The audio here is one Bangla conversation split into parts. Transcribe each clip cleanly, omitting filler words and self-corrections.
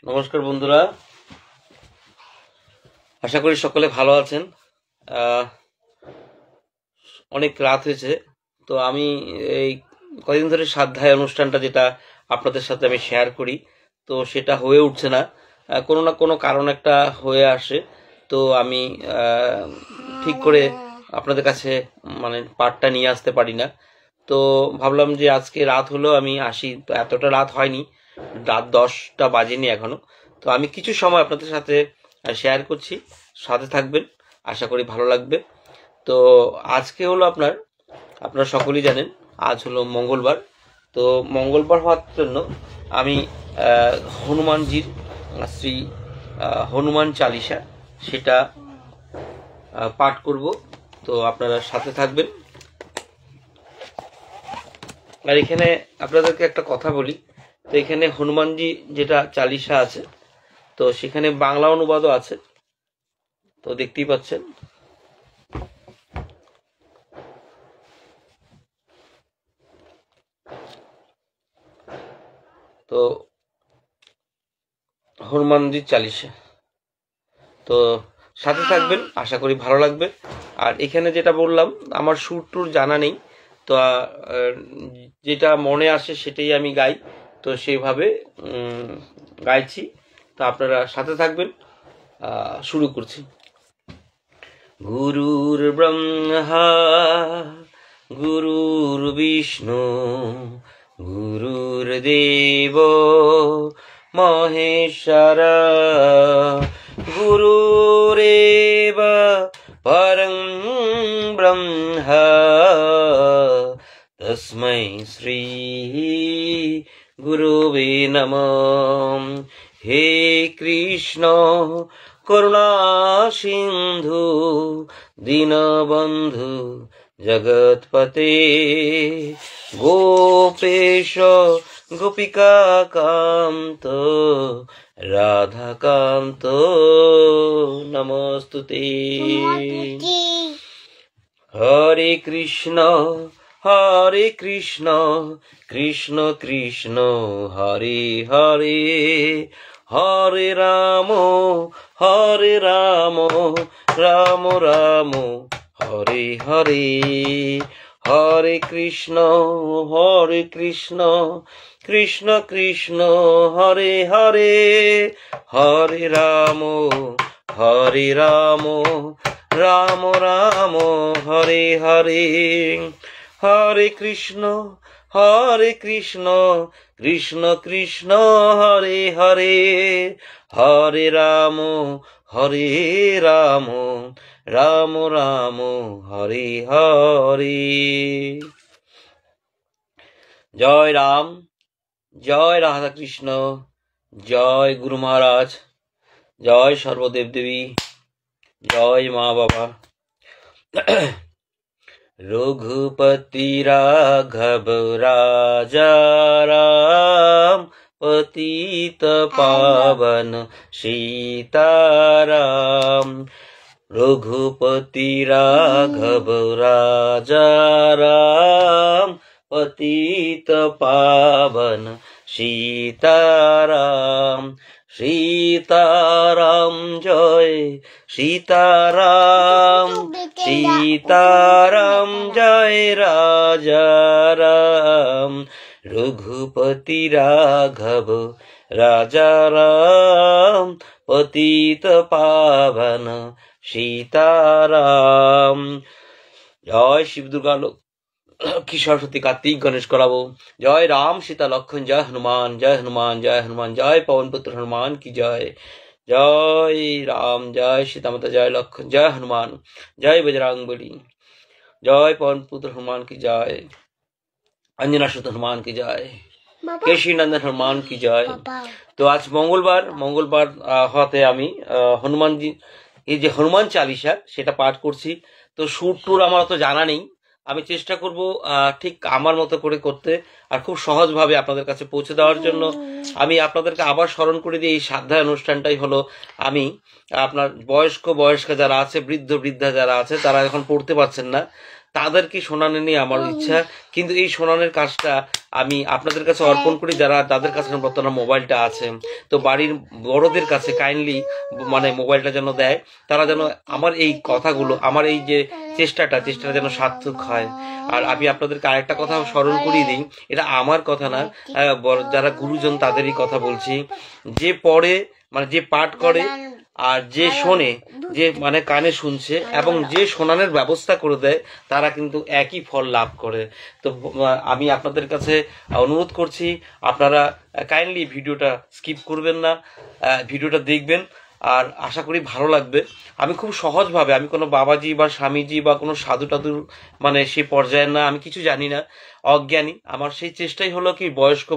নমস্কার বন্ধুরা, আশা করি সকলে ভালো আছেন। অনেক রাত হয়েছে, তো আমি এই কয়েকদিন ধরে সাধ্যায় অনুষ্ঠানটা যেটা আপনাদের সাথে আমি শেয়ার করি, তো সেটা হয়ে উঠছে না। কোনো না কোনো কারণ একটা হয়ে আসে, তো আমি ঠিক করে আপনাদের কাছে মানে পার্টটা নিয়ে আসতে পারি না। তো ভাবলাম যে আজকে রাত হলো, আমি আসি। তো এতটা রাত হয়নি, রাত 10টা বাজেনি এখনো। তো আমি কিছু সময় আপনাদের সাথে শেয়ার করছি, সাথে থাকবেন, আশা করি ভালো লাগবে। তো আজকে হলো আপনারা সকলেই জানেন আজ হলো মঙ্গলবার। তো মঙ্গলবার হওয়ার জন্য আমি হনুমানজির শ্রী হনুমান চালিসা সেটা পাঠ করব। তো আপনারা সাথে থাকবেন। আর এখানে আপনাদেরকে একটা কথা বলি, তো এখানে হনুমানজি যেটা চালিসা আছে, তো সেখানে বাংলা অনুবাদও আছে, তো দেখতেই পাচ্ছেন। তো হনুমানজির চালিসা, তো সাথে থাকবেন, আশা করি ভালো লাগবে। আর এখানে যেটা বললাম, আমার সুর টুর জানা নেই, তো যেটা মনে আসে সেটাই আমি গাই, তো সেইভাবে গাইছি। তো আপনারা সাথে থাকবেন, শুরু করছি। গুরুর ব্রহ্মা গুরুর বিষ্ণু গুরুর্দেব মহেশ্বর গুরুরেব পরং ব্রহ্ম তস্मै শ্রী গুরুবে নমঃ। হে কৃষ্ণ করুণা সিন্ধু দীনবন্ধু জগৎপতে গোপেশ গোপিকা কান্ত রাধাকান্ত নমস্তুতে। হরে কৃষ্ণ কৃষ্ণ কৃষ্ণ হরে হরে, হরে রাম রাম রাম হরে হরে। হরে কৃষ্ণ কৃষ্ণ কৃষ্ণ হরে হরে, হরে রাম রাম রাম হরে হরে। হরে কৃষ্ণ কৃষ্ণ কৃষ্ণ হরে হরে, হরে রাম রাম রাম হরে হরে। জয় রাম, জয় রাধা কৃষ্ণ, জয় গুরু মহারাজ, জয় সর্বদেব দেবী, জয় মা বাবা। রঘুপতি রাঘব রাজা রাম, পতিত পাবন সীতারাম। রঘুপতি রাঘব রাজা রাম, পতিত পাবন সীতারাম। সীতারাম জয় সীতারাম, সীতারাম জয় রাজা রাম। রঘুপতি রাঘব রাজা রাম, পতিত পাবন সীতারাম। জয় শিব দুর্গা লক্ষ্মী সরস্বতী কার্তিক গণেশ করাবো। জয় রাম সীতা লক্ষণ, জয় হনুমান জয় হনুমান জয় হনুমান, জয় পवन पुत्र हनुमान की जय। जय राम जय सीता माता जय लक्षण जय हनुमान, जय बजरंगबली, जय पवन पुत्र हनुमान की जय, अंजना सुत हनुमान की जय, केशी नंदन हनुमान की जय। তো আজ মঙ্গলবার হতে আমি হনুমানজি এই যে হনুমান চালিসা সেটা পাঠ করছি। তো সুর টুর আমার অত জানা নেই, আমি চেষ্টা করব ঠিক আমার মতো করে করতে, আর খুব সহজভাবে আপনাদের কাছে পৌঁছে দেওয়ার জন্য। আমি আপনাদেরকে আবার স্মরণ করে দিই, এই সাধ্যায় অনুষ্ঠানটাই হলো আমি আপনার বয়স্কা যারা আছে, বৃদ্ধা যারা আছে, তারা এখন পড়তে পারছেন না, তাদেরকে শোনানো নিয়ে আমার ইচ্ছা। কিন্তু এই শোনানোর কাজটা আমি আপনাদের কাছে অর্পণ করি, যারা তাদের কাছে বর্তমানে মোবাইলটা আছে। তো বাড়ির বড়দের কাছে কাইন্ডলি মানে মোবাইলটা যেন দেয়, তারা যেন আমার এই কথাগুলো, আমার এই যে চেষ্টাটা যেন সার্থক হয়। আর আমি আপনাদেরকে আরেকটা কথা স্মরণ করিয়ে দিই, এটা আমার কথা না, যারা গুরুজন তাদেরই কথা বলছি। যে পড়ে মানে যে পাঠ করে আর যে শোনে, যে মানে কানে শুনছে এবং যে শোনানোর ব্যবস্থা করে দেয়, তারা কিন্তু একই ফল লাভ করে। তো আমি আপনাদের কাছে অনুরোধ করছি, আপনারা কাইন্ডলি ভিডিওটা স্কিপ করবেন না, ভিডিওটা দেখবেন, আর আশা করি ভালো লাগবে। আমি খুব সহজভাবে, আমি কোনো বাবাজি বা স্বামীজি বা কোনো সাধু টাধুর মানে সে পর্যায়ের না, আমি কিছু জানি না, অজ্ঞানী। আমার সেই চেষ্টাই হলো কি,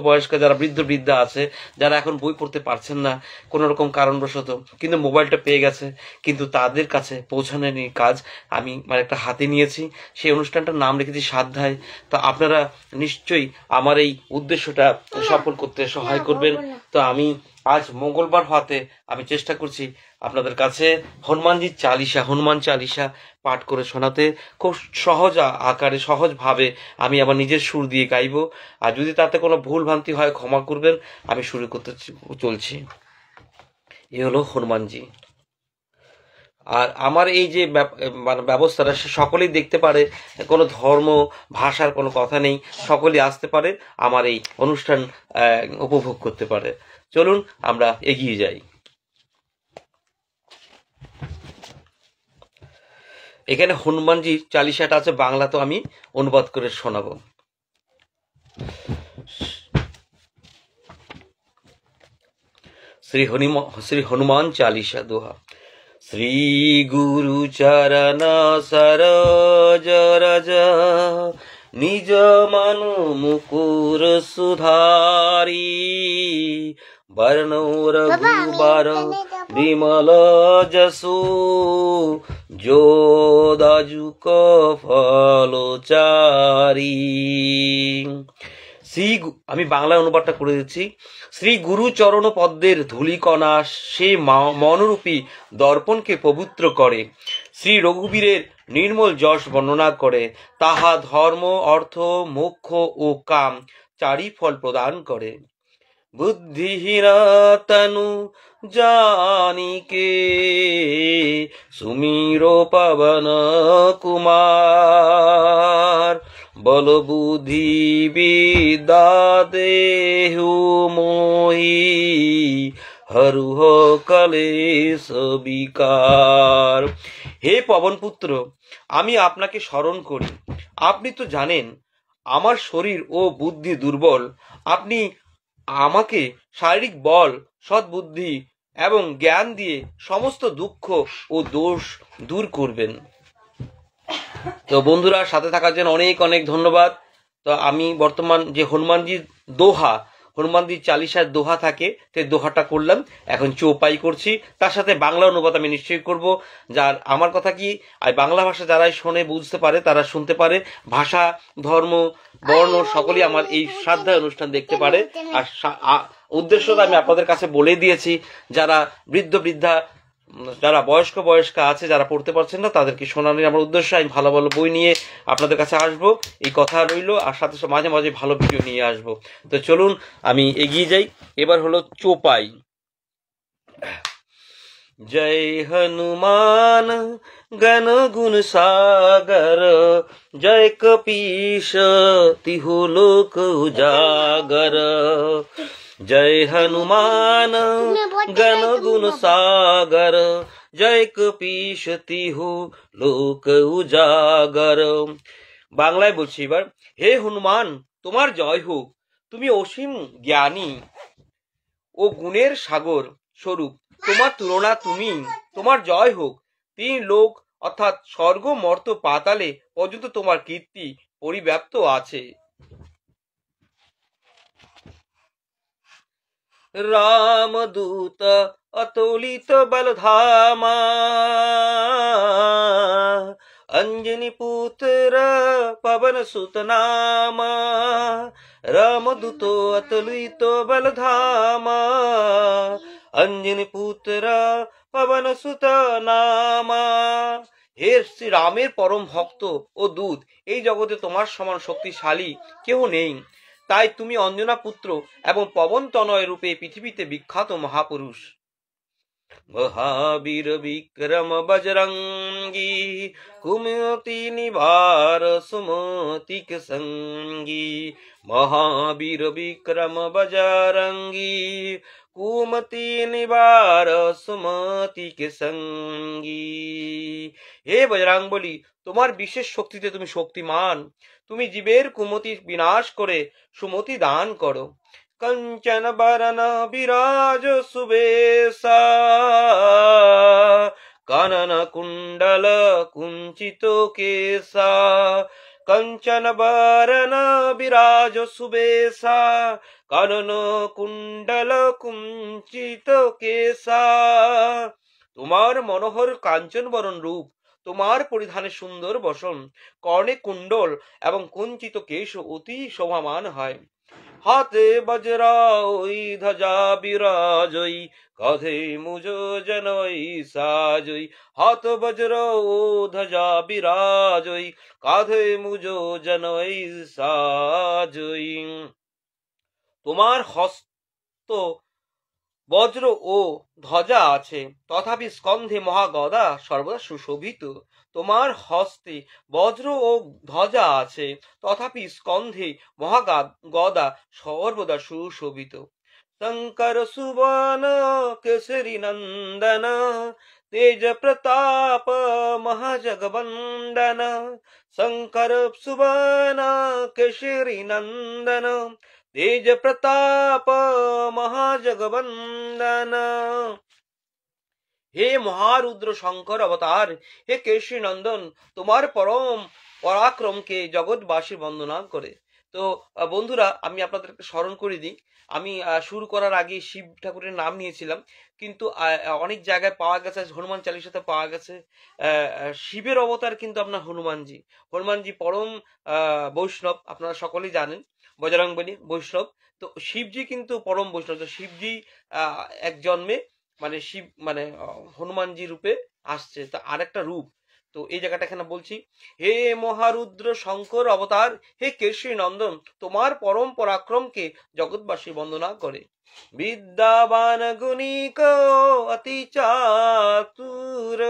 বয়স্ক যারা বৃদ্ধা আছে, যারা এখন বই পড়তে পারছেন না কোনো রকম কারণবশত, কিন্তু মোবাইলটা পেয়ে গেছে, কিন্তু তাদের কাছে পৌঁছানোর কাজ আমি মানে একটা হাতে নিয়েছি। সেই অনুষ্ঠানটার নাম রেখেছি সাধ্যায়। তো আপনারা নিশ্চয়ই আমার এই উদ্দেশ্যটা সফল করতে সহায় করবেন। তো আমি আজ মঙ্গলবার হওয়াতে আমি চেষ্টা করছি আপনাদের কাছে হনুমান চালিসা পাঠ করে শোনাতে, খুব সহজ আকারে সহজভাবে আমি আমার নিজের সুর দিয়ে গাইব। আর যদি তাতে কোনো ভুল ভ্রান্তি হয় ক্ষমা করবেন, আমি শুরু করতে চলছি। এ হলো হনুমানজি। আর আমার এই যে মানে ব্যবস্থাটা, সে সকলেই দেখতে পারে, কোনো ধর্ম ভাষার কোনো কথা নেই, সকলেই আসতে পারে আমার এই অনুষ্ঠান উপভোগ করতে পারে। চলুন আমরা এগিয়ে যাই। এখানে হনুমানজি চালিসাটা আছে, বাংলা তো আমি অনুবাদ করে শোনাবো। শ্রী হনুমান চালিসা দোহা। শ্রী গুরু চরণ সরোজ রজ, নিজ মनु মুকুর সুধারি, বর্ণো রঘুবার বিমল যশু, যোদাযুক ফলচারি। আমি বাংলা অনুবাদটা করে দিচ্ছি। শ্রী গুরু চরণ পদ্মের ধূলিকণা সে মনোরূপী দর্পণকে পবিত্র করে, শ্রী রঘুবীরের নির্মল যশ বর্ণনা করে, তাহা ধর্ম অর্থ মোক্ষ ও কাম চারি ফল প্রদান করে। বুদ্ধিহীনা তনু জানিকে, সুমিরো পবন কুমার, বল বুদ্ধি বিদ্যা দেহু মোহি, হরুহ কলেশ বিকার। হে পবনপুত্র, আমি আপনাকে স্মরণ করি। আপনি তো জানেন আমার শরীর ও বুদ্ধি দুর্বল। আপনি আমাকে শারীরিক বল, সদ্বুদ্ধি এবং জ্ঞান দিয়ে সমস্ত দুঃখ ও দোষ দূর করবেন। তো বন্ধুরা, সাথে থাকার জন্য অনেক অনেক ধন্যবাদ। তো আমি বর্তমান যে হনুমানজি চালিসার দোহা থাকে, সেই দোহাটা করলাম, এখন চৌপাই করছি, তার সাথে বাংলা অনুবাদ আমি নিশ্চয়ই করব। যার আমার কথা কি, আর বাংলা ভাষা যারাই শোনে বুঝতে পারে, তারা শুনতে পারে, ভাষা ধর্ম বর্ণ সকলেই আমার এই শ্রাদ্ধা অনুষ্ঠান দেখতে পারে। আর উদ্দেশ্যটা আমি আপনাদের কাছে বলে দিয়েছি, যারা বৃদ্ধা যারা বয়স্কা আছে, যারা পড়তে পারছেন না, তাদেরকে শোনানোর আমার উদ্দেশ্য। আমি ভালো ভালো বই নিয়ে আপনাদের কাছে আসবো, এই কথা রইল। আর সাথে মাঝে মাঝে ভালো ভিডিও নিয়ে আসবো। তো চলুন আমি এগিয়ে যাই। এবার হলো চোপাই। জয় হনুমান গণ গুণ সাগর, জয় কপীশ তিহু লোক উজাগর। জয় হনুমান গণ গুণ সাগর, জয় কপীশ তিহু লোক উজাগর। বাংলায় বলছি এবার। হে হনুমান, তোমার জয় হোক। তুমি অসীম জ্ঞানী ও গুণের সাগর স্বরূপ, তোমার তুলনা তুমি, তোমার জয় হোক। 3 লোক অর্থাৎ স্বর্গ মর্ত পাতালে পর্যন্ত তোমার কীর্তি পরিব্যাপ্ত আছে। রামদূত অতুলিত বলধামা, अंजनी पुत्र पवन सुत नामा, रामदूतो अतुलितो बलधामा, अंजनी पुत्र पवन सुत नामा। হে শ্রী রামের পরম ভক্ত ও দূত, এই জগতে তোমার সমান শক্তিশালী কেউ নেই। তাই তুমি অঞ্জনা পুত্র এবং পবন তনয় রূপে পৃথিবীতে বিখ্যাত মহাপুরুষ। महावीर विक्रम बजरंगी, कुमति निवार सुमति के संगी। महावीर विक्रम बजरंगी, कुमति निवार सुमति के संगी। হে বজরাং বলি, তোমার বিশেষ শক্তিতে তুমি শক্তিমান। তুমি জীবের কুমতি বিনাশ করে সুমতি দান করো। कंचन बरन विराज सुबेसा, कानन कुंडल कुंचित केसा। कंचन बरन विराज सुबेसा, कानन कुंडल कुंचित केसा। তোমার মনোহর কাঞ্চন বরণ রূপ, তোমার পরিধানে সুন্দর বসন, কর্ণে কুণ্ডল এবং কুঞ্চিত কেশ অতি শোভামান হয়। হাতে বজ্রাই ধ্বজা বিরাজই, কাঁধে মুজ জনই সাজই। হাত বজ্র ও ধ্বজা বিরাজই, কাঁধে মুজ জনই সাজই। তোমার হস্ত বজ্র ও ধ্বজা আছে, তথাপি স্কন্ধে মহাগদা সর্বদা সুশোভিত। তোমার হস্তে বজ্র ও ধ্বজা আছে, তথাপি স্কন্ধে মহাগদা সর্বদা সুশোভিত। শঙ্কর সুবন কেশরী নন্দন, তেজ প্রতাপ মহাজগবন্দন। শঙ্কর সুবন কেশরী নন্দন, तेज प्रताप महाजगवंदन। হে মহারুদ্র শঙ্কর অবতার, হে কেশরী নন্দন, তোমার পরম পরাক্রমকে জগৎবাসী বন্দনা করে। তো বন্ধুরা, আমি আপনাদেরকে স্মরণ করে দিই, আমি শুরু করার আগে শিব ঠাকুরের নাম নিয়েছিলাম, কিন্তু অনেক জায়গায় পাওয়া গেছে, হনুমান চালিসাতে পাওয়া গেছে শিবের অবতার কিন্তু আপনার হনুমানজি। হনুমানজি পরম বৈষ্ণব, আপনারা সকলেই জানেন, বজরংবলী বৈষ্ণব। তো শিবজি কিন্তু পরম বৈষ্ণব। তো শিবজি এক জন্মে মানে শিব মানে হনুমানজি রূপে আসছে, তা আরেকটা রূপ। তো এই জায়গাটা এখানে বলছি, হে মহারুদ্র শঙ্কর অবতার, হে কেশরী নন্দন, তোমার পরম পরাক্রমকে জগৎবাসী বন্দনা করে। বিদ্যাবান গুণিক অতি চাতুর,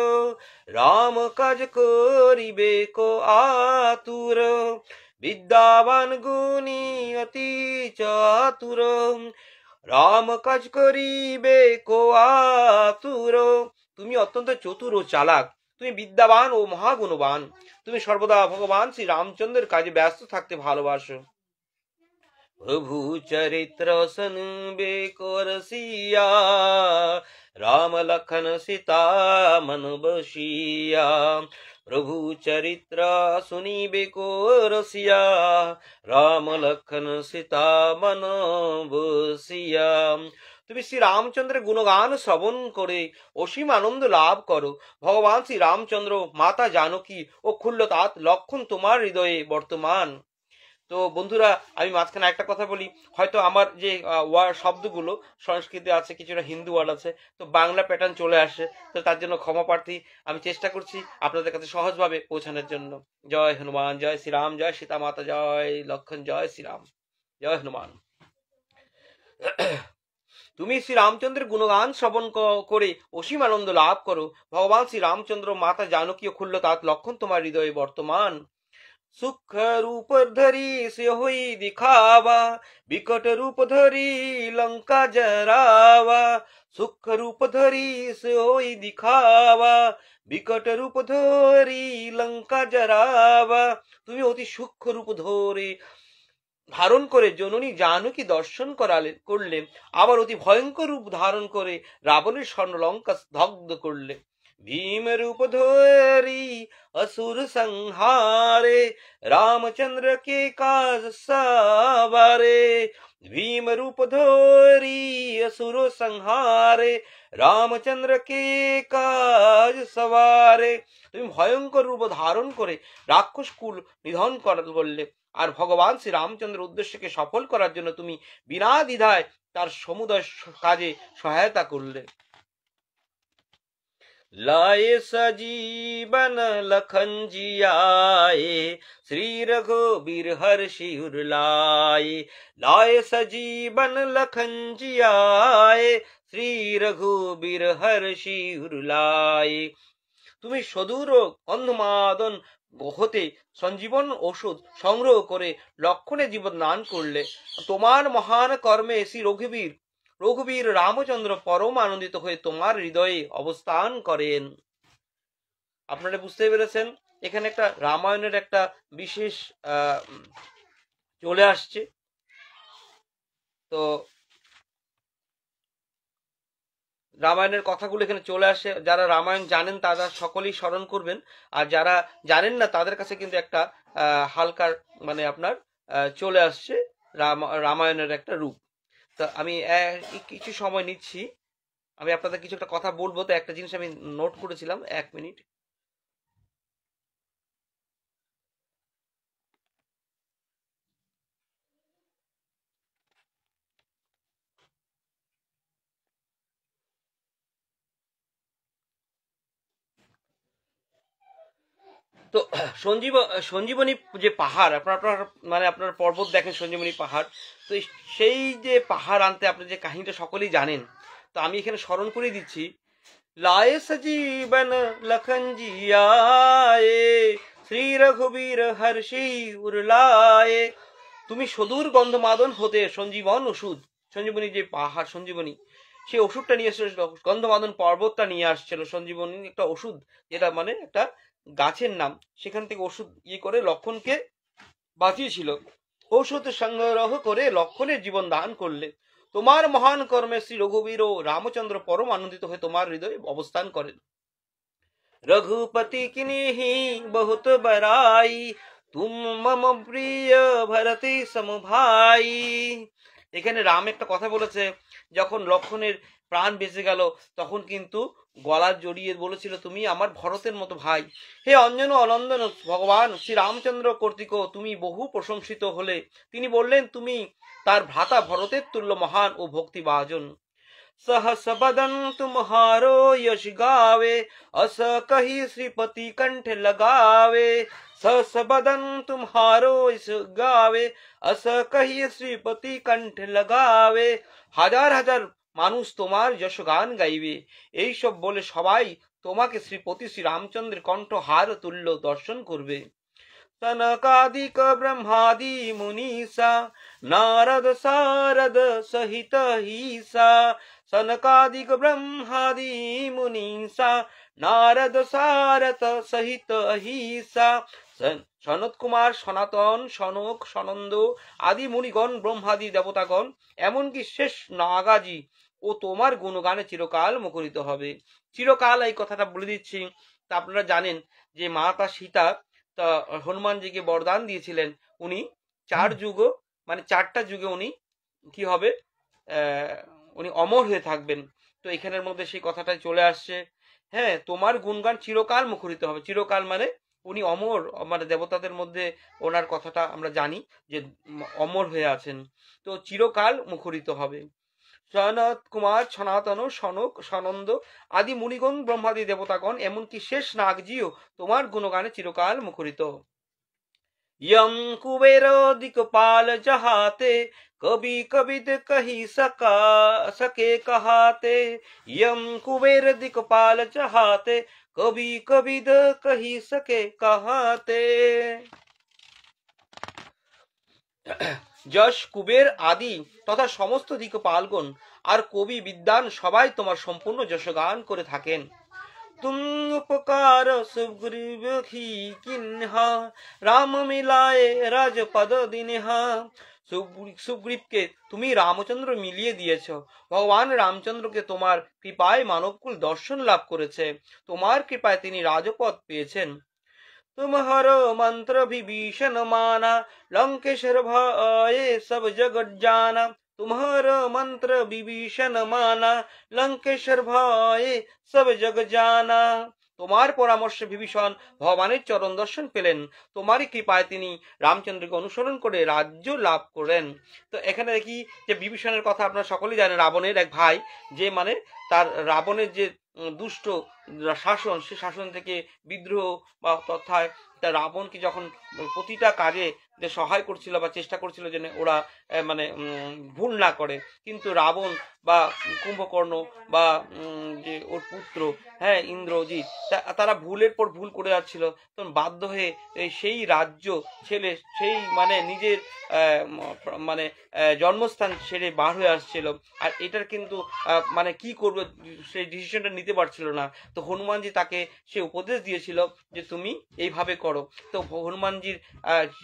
রাম কাজ করিবে কো আতুর। বিদ্যাবান গুণী অতি চাতুর, রাম কাজ করিবে কো আতুর। তুমি অত্যন্ত চতুর ও চালাক, তুমি বিদ্যাবান ও মহাগুণবান, তুমি সর্বদা ভগবান শ্রী রামচন্দ্রের কাজে ব্যস্ত থাকতে ভালোবাসো। প্রভু চরিত্র শুনবে কো রসিয়া, রাম লখন সীতা মন বসিয়া। প্রভু চরিত্র শুনিবে কো রসিয়া, রাম লখন সীতা মন বসিয়া। তুমি শ্রী রামচন্দ্রের গুণগান শ্রবণ করে অসীম আনন্দ লাভ করো। ভগবান শ্রী রামচন্দ্র, মাতা জানকী ও খুল্লতাত লক্ষণ তোমার হৃদয়ে বর্তমান। তো বন্ধুরা, আমি মাঝখানে একটা কথা বলি, হয়তো আমার যে শব্দগুলো সংস্কৃতে আছে, কিছুটা হিন্দু ওয়ার্ড আছে, তো বাংলা প্যাটার্ন চলে আসে, তো তার জন্য ক্ষমা প্রার্থী। আমি চেষ্টা করছি আপনাদের কাছে সহজভাবে পৌঁছানোর জন্য। জয় হনুমান, জয় শ্রীরাম, জয় সীতা মাতা, জয় লক্ষণ, জয় শ্রীরাম, জয় হনুমান। তুমি শ্রী রামচন্দ্রের গুণগান শ্রবণ করে অসীম আনন্দ লাভ করো। ভগবান শ্রী রামচন্দ্র, মাতা জানকী ও খুল্লতাত লক্ষণ তোমার হৃদয়ে বর্তমান। सुख रूप धरी से होई दिखावा, विकट रूप धरी लंका जरावा। सुख रूप धरी से होई दिखावा, विकट रूप धरी लंका जरावा। তুমি অতি সূক্ষ্ম রূপ ধরে ধারণ করে জননী জানকী দর্শন করলে, আবার অতি ভয়ঙ্কর রূপ ধারণ করে রাবণের স্বর্ণলঙ্কা দগ্ধ করলে। भीम रूप धोरी असुर संहारे, रामचंद्र के काज सवारे। भीम रूप धोरी असुर संहारे, রামচন্দ্র কে কাজ সবারে। তুমি ভয়ঙ্কর রূপ ধারণ করে রাক্ষস কুল নিধন করলে, আর ভগবান শ্রী রামচন্দ্রের উদ্দেশ্যকে সফল করার জন্য তুমি বিনা দ্বিধায় তার সমুদয় কাজে সহায়তা করলে। लाए सजीवन लखन जी आए, श्री रघुबीर हर्षि उर लाए। लाए सजीवन लखन जी आए, श्री रघुबीर हर्षि उर लाए। তুমি সদূর অন্ধমাদন হতে সঞ্জীবন ওষুধ সংগ্রহ করে লক্ষণে জীবন দান করলে। তোমার মহান কর্মে শ্রী রঘুবীর রামচন্দ্র পরম আনন্দিত হয়ে তোমার হৃদয়ে অবস্থান করেন। আপনারা বুঝতে পেরেছেন, এখানে একটা রামায়ণের একটা বিশেষ চলে আসছে। তো রামায়ণের কথাগুলো এখানে চলে আসে। যারা রামায়ণ জানেন তারা সকলেই স্মরণ করবেন, আর যারা জানেন না তাদের কাছে কিন্তু একটা হালকা মানে আপনার চলে আসছে রামায়ণের একটা রূপ। তো আমি কিছু সময় নিচ্ছি, আমি আপনাদের কিছু একটা কথা বলবো। তো একটা জিনিস আমি নোট করেছিলাম, 1 মিনিট। তো সঞ্জীবনী যে পাহাড়, আপনার মানে আপনার পর্বত দেখেন সঞ্জীবনী পাহাড়, তো সেই যে পাহাড় আনতে আপনি যে কাহিনীটা সকলেই জানেন, তো আমি এখানে স্মরণ করে দিচ্ছি। लाए सजीवन लखन जी आए, শ্রী রঘুবীর হর্ষি উর লায়ে। তুমি সদূর গন্ধমাদন হতে সঞ্জীবন ওষুধ, সঞ্জীবনী যে পাহাড় সঞ্জীবনী, সেই ওষুধটা নিয়ে এসেছিল, গন্ধমাদন পর্বতটা নিয়ে আসছিল। সঞ্জীবনী একটা ওষুধ, যেটা মানে একটা গাছের নাম, সেখান থেকে ওষুধ করে লক্ষণকে বাঁচিয়েছিল। ঔষধ সংগ্রহ করে লক্ষণের জীবন দান করলে। তোমার মহান কর্মে শ্রী রঘুবীর ও রামচন্দ্র পরম আনন্দিত হয়ে তোমার হৃদয়ে অবস্থান করেন। রঘুপতি কিনেহি বহুত বরাই, তুম মম প্রিয় ভরতে সমভাই। এখানে রাম একটা কথা বলেছে, যখন লক্ষণের প্রাণ বেঁচে গেল তখন কিন্তু গলা জড়িয়ে বলেছিল, তুমি আমার ভরতের মতো ভাই। হে অঞ্জন অনন্দন ভগবান শ্রী রামচন্দ্র কর্তৃক তুমি বহু প্রশংসিত হলে। তিনি বললেন, তুমি তার ভ্রাতা ভরতের তুল্য মহান ও ভক্তিভাজন। सहस बदन तुम्हारो यश गावे, अस कही श्रीपति कंठ लगावे। सहस बदन तुम्हारो यश गावे, अस कही श्रीपति कंठ लगावे। হাজার হাজার মানুষ তোমার যশ গান গাইবে, এইসব বলে সবাই তোমাকে শ্রীপতি শ্রী রামচন্দ্রের কণ্ঠহার তুল্য দর্শন করবে। सनकादिक ब्रह्मादि मुनीसा, नारद सारद सहित हीसा। सनकादिक ब्रह्मादि मुनीसा, नारद सारद सहित हीसा। সনত কুমার, সনাতন, সনক, সনন্দ আদি মুনিগণ, ব্রহ্মাদি দেবতাগণ, এমনকি শেষ নাগাজি ও তোমার গুণগানে চিরকাল মুখরিত হবে। চিরকাল এই কথাটা বলে দিচ্ছি। তা আপনারা জানেন যে মাতা সীতা তা হনুমানজিকে বরদান দিয়েছিলেন, উনি 4 যুগ মানে 4টা যুগে উনি কি হবে, উনি অমর হয়ে থাকবেন। তো এখানের মধ্যে সেই কথাটাই চলে আসছে। হ্যাঁ, তোমার গুণগান চিরকাল মুখরিত হবে। চিরকাল মানে উনি অমর, মানে দেবতাদের মধ্যে ওনার কথাটা আমরা জানি যে অমর হয়ে আছেন, তো চিরকাল মুখরিত হবে। সনত কুমার, সনাতন, সনক, সনন্দ আদি মুনিগণ, ব্রহ্মাদি দেবতাগণ, এমনকি শেষ নাগজিও তোমার গুণগানে চিরকাল মুখরিত। यम कुबेर दिक्पाल जहाते, कभी कबिद कही सके कहाते। यम कुबेर दिक्पाल जहाते, कभी कबिद कही सके कहाते। যশ, কুবের আদি তথা সমস্ত দিকপালগণ আর কবি বিদ্বান সবাই তোমার সম্পূর্ণ যশগান করে থাকেন। तुम उपकार सुग्रीव ही किन्हा, राम मिलाए राजपद दिनहा। সুগ্রীবকে তুমি রামচন্দ্র মিলিয়ে দিয়েছ। ভগবান রামচন্দ্রকে তোমার কৃপায় মানবকুল দর্শন লাভ করেছে, তোমার কৃপায় তিনি রাজপদ পেয়েছেন। तुम्हारो मंत्र विभीषण माना, लंकेश्वर भये सब जगत जाना। तुम्हारा मंत्र विभीषण माना, लंकेश्वर भये सब जग जाना। তোমার পরামর্শে বিভীষণ ভগবানের চরণ দর্শন পেলেন, তোমারই কৃপায় তিনি রামচন্দ্রকে অনুসরণ করে রাজ্য লাভ করেন। তো এখানে দেখি যে বিভীষণের কথা আপনারা সকলেই জানেন, রাবণের এক ভাই, যে মানে তার রাবণের যে দুষ্ট শাসন, সে শাসন থেকে বিদ্রোহ বা তথায় তার রাবণকে যখন প্রতিটা কাজে যে সহায় করছিল বা চেষ্টা করছিল যেন ওরা মানে ভুল না করে, কিন্তু রাবণ বা কুম্ভকর্ণ বা যে ওর পুত্র হ্যাঁ ইন্দ্রজিৎ, তারা ভুলের পর ভুল করে যাচ্ছিল, তখন বাধ্য হয়ে সেই রাজ্য ছেড়ে, সেই মানে নিজের মানে জন্মস্থান ছেড়ে বার হয়ে আসছিল। আর এটার কিন্তু মানে কি করবে সেই ডিসিশনটা নিতে পারছিল না। তো হনুমানজি তাকে সে উপদেশ দিয়েছিল যে তুমি এইভাবে করো। তো হনুমানজির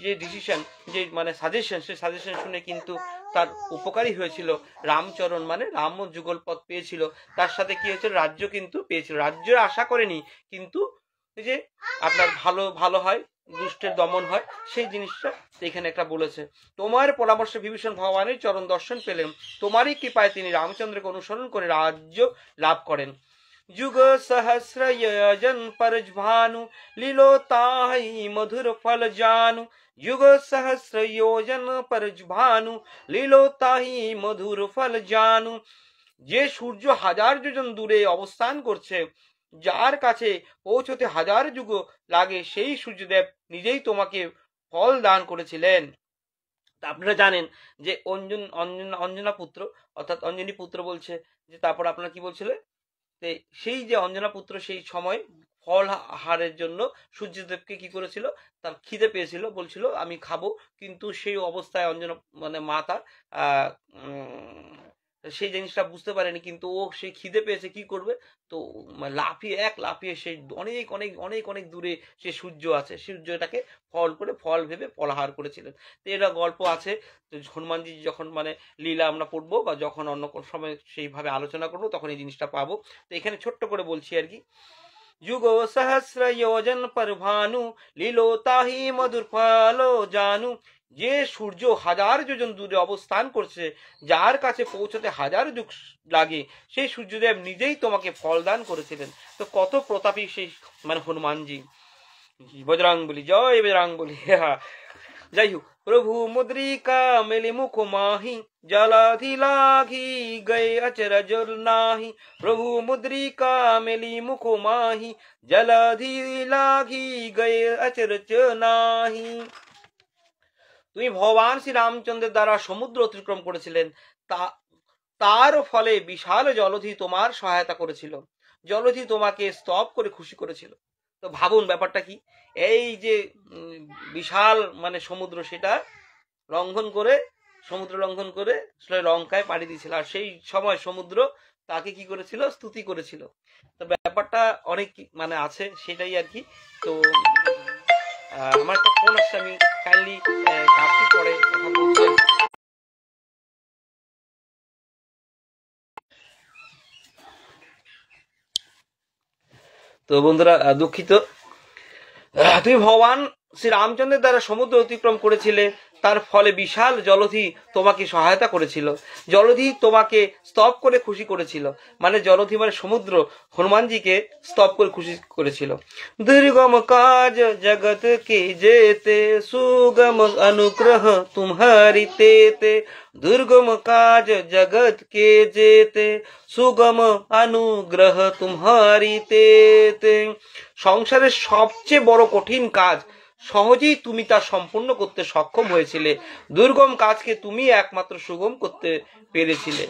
যে ডিসিশন, যে মানে সাজেশন, সে সাজেশন শুনে কিন্তু তার উপকারী হয়েছিল। রামচরণ মানে রাম যুগল পথ পেয়েছিল, তার সাথে কি হয়েছিল, রাজ্য কিন্তু পেয়েছিল। রাজ্য আশা করেনি, কিন্তু যে আপনার ভালো ভালো হয়, দুষ্টের দমন হয়, সেই জিনিসটা এখানে একটা বলেছে। তোমার পরামর্শে বিভীষণ ভগবানের চরণ দর্শন পেলেন, তোমারই কৃপায় তিনি রামচন্দ্রকে অনুসরণ করে রাজ্য লাভ করেন। যুগ सहस्र योजन पर भानु लीलो ताहि मधुर फल जानू। युग सहस्र योजन पर भानु लीलो ताहि मधुर फल जानू। যে সূর্য হাজার যোজন দূরে অবস্থান করছে, যার কাছে পৌঁছতে হাজার যুগ লাগে, সেই সূর্যদেব নিজেই তোমাকে ফল দান করেছিলেন। আপনারা জানেন যে অঞ্জনা পুত্র, অর্থাৎ অঞ্জনী পুত্র বলছে যে, তারপর আপনারা কি বলছিলেন, সেই যে অঞ্জনা পুত্র সেই সময় ফল আহারের জন্য সূর্যদেবকে কি করেছিল, তার খিদে পেয়েছিল, বলছিল আমি খাবো, কিন্তু সেই অবস্থায় অঞ্জনা মানে মাতা সেই জিনিসটা বুঝতে পারেনি, কিন্তু ও সেই খিদে পেয়েছে, কি করবে, তো লাফিয়ে সেই অনেক অনেক অনেক অনেক দূরে সে সূর্য আছে, সূর্যটাকে ফল ভেবে ফলাহার করেছিলেন। তো এটা গল্প আছে, তো হনুমানজি যখন মানে লীলা আমরা পড়বো বা যখন অন্য কোনো সময় সেইভাবে আলোচনা করবো তখন এই জিনিসটা পাবো। তো এখানে ছোট্ট করে বলছি আর কি, যুগো সহস্র যোজন পর ভানু লীলো তাহি মধুর ফলো জানু। যে সূর্য হাজার যোজন দূরে অবস্থান করছে, যার কাছে পৌঁছতে হাজার যুগ লাগে, সেই সূর্যদেব নিজেই তোমাকে ফল দান করেছিলেন। তো কত প্রতাপী সেই মানে হনুমানজি। বজরংবলী, জয় বজরংবলী। যাই হোক, প্রভু মুদ্রিকা মেলি মুখ মাহি জলাধি লাঘি গয়ে অচরজ নাহি। প্রভু মুদ্রিকা মেলি মুখ মাহি জলাধি লাঘি গয়ে অচরজ নাহি। তুমি ভগবান শ্রী রামচন্দ্রের দ্বারা সমুদ্র অতিক্রম করেছিলেন, তার ফলে বিশাল জলধি তোমার সহায়তা করেছিল, জলধি তোমাকে স্তব করে খুশি করেছিল। তো ভাবুন ব্যাপারটা কি, এই যে বিশাল মানে সমুদ্র, সেটা সমুদ্র লঙ্ঘন করে লঙ্কায় পাড়ি দিয়েছিল, আর সেই সময় সমুদ্র তাকে কি করেছিল, স্তুতি করেছিল। তো ব্যাপারটা অনেক মানে আছে, সেটাই আর কি। তো আমার একটা ফোন আসছে, আমি কাইন্ডলি কাটছি, পরে কথা বলছি। তো বন্ধুরা দুঃখিত, তুমি ভগবান শ্রী রামচন্দ্রের দ্বারা সমুদ্র অতিক্রম করেছিলে, তার ফলে বিশাল জলধি তোমাকে সহায়তা করেছিল, জলধি তোমাকে স্তব করে খুশি করেছিল। মানে জলধি মানে সমুদ্র হনুমানজিকে স্তব করে খুশি করেছিল। দুর্গম কাজ জগত কে যেতে সুগম অনুগ্রহ तुम्हारी तेते। দুর্গম কাজ জগত কে যেতে সুগম অনুগ্রহ तुम्हारी तेते। সংসারের সবচেয়ে বড় কঠিন কাজ সহজেই তুমি তা সম্পূর্ণ করতে সক্ষম হয়েছিলে, দুর্গম কাজকে তুমি একমাত্র সুগম করতে পেরেছিলে।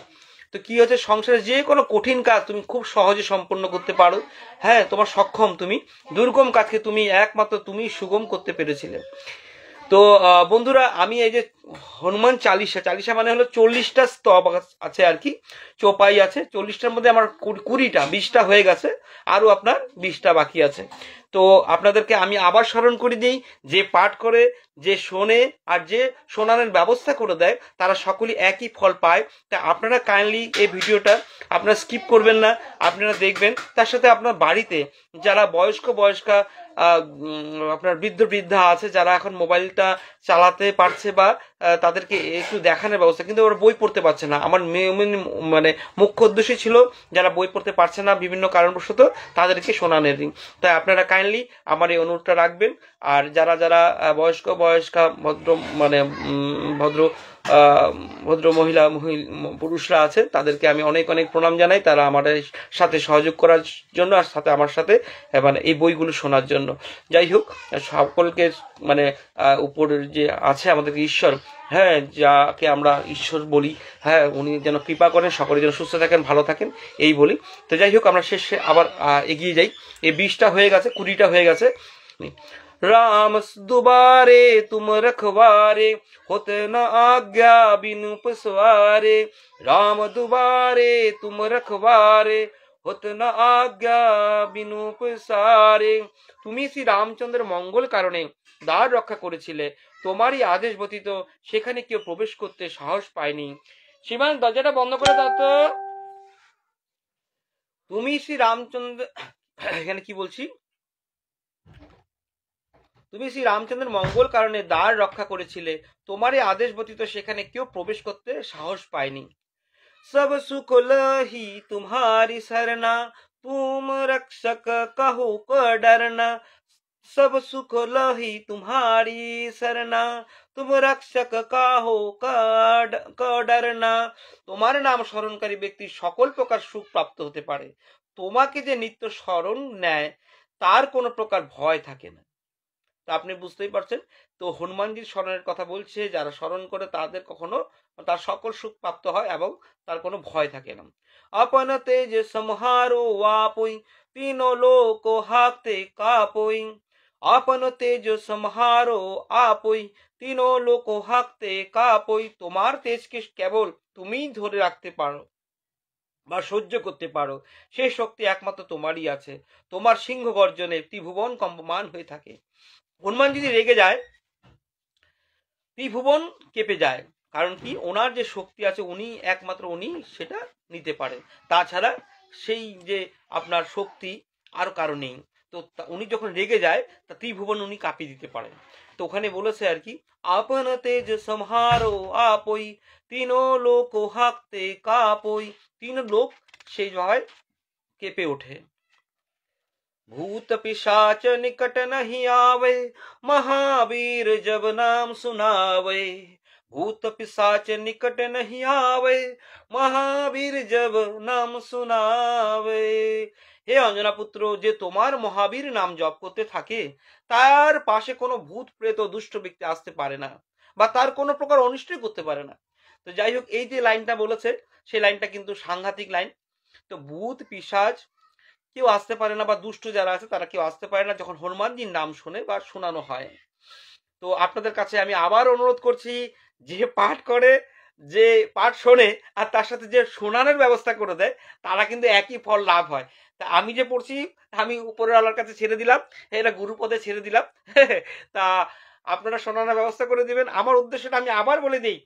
তো কি হচ্ছে, সংসারের যে কোনো কঠিন কাজ তুমি খুব সহজে সম্পন্ন করতে পারো, হ্যাঁ তোমার সক্ষম, তুমি দুর্গম কাজকে তুমি একমাত্র তুমি সুগম করতে পেরেছিলে। তো বন্ধুরা, আমি এই যে হনুমান চালিশা মানে হলো 40টা স্তব আছে আর কি, চোপাই আছে, 40টার মধ্যে আমার 20টা 20টা হয়ে গেছে, আরো আপনার 20টা বাকি আছে। তো আপনাদেরকে আমি আবার স্মরণ করে দিই, যে পাঠ করে, যে শোনে আর যে শোনানোর ব্যবস্থা করে দেয়, তারা সকলেই একই ফল পায়। তা আপনারা কাইন্ডলি এই ভিডিওটা আপনারা স্কিপ করবেন না, আপনারা দেখবেন। তার সাথে আপনার বাড়িতে যারা বয়স্কা আপনার বৃদ্ধা আছে, যারা এখন মোবাইলটা চালাতে পারছে বা তাদেরকে একটু দেখানোর ব্যবস্থা, কিন্তু ওরা বই পড়তে পারছে না। আমার মানে মুখ্য উদ্দেশ্য ছিল যারা বই পড়তে পারছে না বিভিন্ন কারণবশত, তাদেরকে শোনানোর। তাই আপনারা কাইন্ডলি আমার এই অনুরোধটা রাখবেন। আর যারা যারা বয়স্কা ভদ্র মানে ভদ্র মহিলা পুরুষরা আছে, তাদেরকে আমি অনেক অনেক প্রণাম জানাই, তারা আমাদের সাথে সহযোগ করার জন্য আর সাথে আমার সাথে মানে এই বইগুলো শোনার জন্য। যাই হোক, সকলকে মানে উপরের যে আছে আমাদের ঈশ্বর, হ্যাঁ, যাকে আমরা ঈশ্বর বলি, হ্যাঁ, উনি যেন কৃপা করেন, সকলে যেন সুস্থ থাকেন, ভালো থাকেন, এই বলি। তো যাই হোক, আমরা শেষে আবার এগিয়ে যাই। এই 20টা হয়ে গেছে, 20টা হয়ে গেছে। राम दुबारे तुम रखवारे होते न आज्ञा बिनु पसवारे, राम दुबारे तुम रखवारे होते न आज्ञा बिनु पसारे। তুমি শ্রী রামচন্দ্রের মঙ্গল কারণে দ্বার রক্ষা করেছিলে, তোমারই আদেশ ব্যতীত সেখানে কেউ প্রবেশ করতে সাহস পায়নি। শ্রীমান, দরজাটা বন্ধ করে দাও তো। তুমি শ্রী রামচন্দ্র, এখানে কি বলছি, তুমি শ্রী রামচন্দ্রের মঙ্গল কারণে দ্বার রক্ষা করেছিলে, তোমারই আদেশ ব্যতীত সেখানে কেউ প্রবেশ করতে সাহস পায়নি। সব সুখ লহি तुम्हारी सरना, तुम रक्षक कहो को डरना, सब सुख लही तुम्हारी सरना, तुम रक्षक काहो क डरना। তোমার নাম স্মরণকারী ব্যক্তি সকল প্রকার সুখ প্রাপ্ত হতে পারে, তোমাকে যে নিত্য স্মরণ নেয় তার কোনো প্রকার ভয় থাকে না। তা আপনি বুঝতেই পারছেন। তো হনুমানজির স্মরণের কথা বলছে, যারা স্মরণ করে তাদের কখনো তার সকল সুখ প্রাপ্ত হয় এবং তার কোনো ভয় থাকে না। আপন তেজ সমহারো वापुई, तीनों लोक हाकते कापुई, আপন তেজ সমহারো আপুই, तीनों लोक हाकते कापुई। তোমার তেজকে কেবল তুমিই ধরে রাখতে পারো বা সহ্য করতে পারো, সেই শক্তি একমাত্র তোমারই আছে। তোমার সিংহ গর্জনে ত্রিভুবন কম্পমান হয়ে থাকে। হনুমান যদি রেগে যায়, ত্রিভুবন কেঁপে যায়। কারণ কি, ওনার যে শক্তি আছে, উনি একমাত্র উনি সেটা নিতে পারেন, তাছাড়া সেই যে আপনার শক্তি আর কারো নেই। তো উনি যখন রেগে যায়, তা ত্রিভুবন উনি কাঁপিয়ে দিতে পারেন। তো ওখানে বলেছে আর কি, আপন তেজ সম্হারো আপই, তিনো লোক হাকতে কাপই। তিন লোক সেই হয় কেঁপে ওঠে। भूत पिशाच निकट नहीं आवे, महावीर जब नाम सुनावे, भूत पिशाच निकट नहीं आवे, महावीर जब नाम सुनावे। হে অঞ্জনা পুত্র, যে তোমার মহাবীর নাম জপ করতে থাকে, তার পাশে কোনো ভূত প্রেত দুষ্ট ব্যক্তি আসতে পারে না বা তার কোনো প্রকার অনিষ্টই করতে পারে না। তো যাই হোক, এই যে লাইনটা বলেছে, সেই লাইনটা কিন্তু সাংঘাতিক লাইন। তো ভূত পিশাচ কেউ আসতে পারে না বা দুষ্ট যারা আছে তারা কেউ আসতে পারে না যখন হনুমানজির নাম শুনে বা শোনানো হয়। তো আপনাদের কাছে আমি আবার অনুরোধ করছি, যে পাঠ করে, যে পাঠ শোনে আর তার সাথে যে শোনানোর ব্যবস্থা করে দেয়, তারা কিন্তু একই ফল লাভ হয়। তা আমি যে পড়ছি, আমি উপরের আল্লাহর কাছে ছেড়ে দিলাম, এটা গুরুপদে ছেড়ে দিলাম। তা আপনারা শোনানোর ব্যবস্থা করে দিবেন। আমার উদ্দেশ্যটা আমি আবার বলে দিই,